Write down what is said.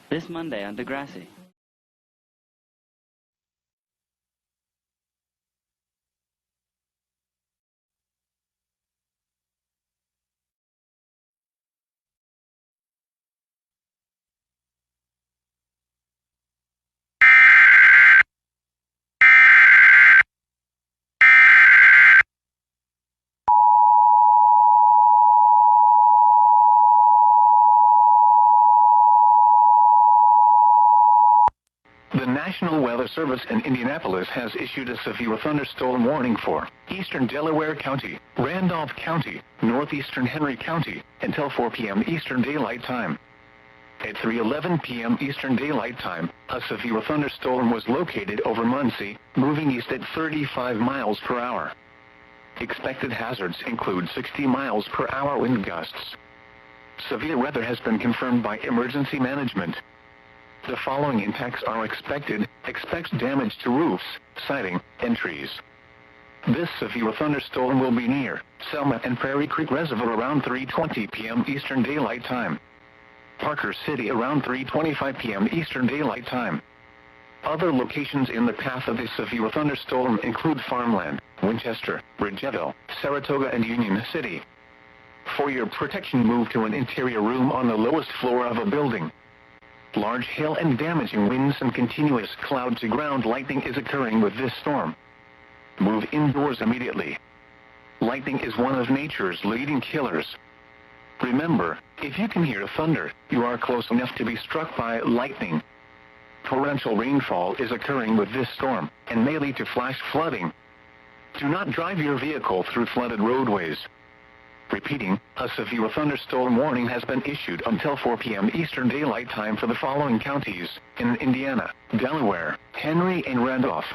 This Monday on Degrassi. The National Weather Service in Indianapolis has issued a severe thunderstorm warning for eastern Delaware County, Randolph County, northeastern Henry County, until 4 p.m. Eastern Daylight Time. At 3:11 p.m. Eastern Daylight Time, a severe thunderstorm was located over Muncie, moving east at 35 miles per hour. Expected hazards include 60 miles per hour wind gusts. Severe weather has been confirmed by emergency management. The following impacts are expected. Expect damage to roofs, siding, and trees. This severe thunderstorm will be near Selma and Prairie Creek Reservoir around 3:20 p.m. Eastern Daylight Time. Parker City around 3:25 p.m. Eastern Daylight Time. Other locations in the path of this severe thunderstorm include Farmland, Winchester, Bridgeville, Saratoga, and Union City. For your protection, move to an interior room on the lowest floor of a building. Large hail and damaging winds and continuous cloud-to-ground lightning is occurring with this storm. Move indoors immediately. Lightning is one of nature's leading killers. Remember, if you can hear thunder, you are close enough to be struck by lightning. Torrential rainfall is occurring with this storm, and may lead to flash flooding. Do not drive your vehicle through flooded roadways. Repeating, a severe thunderstorm warning has been issued until 4 p.m. Eastern Daylight Time for the following counties in Indiana, Delaware, Henry, and Randolph.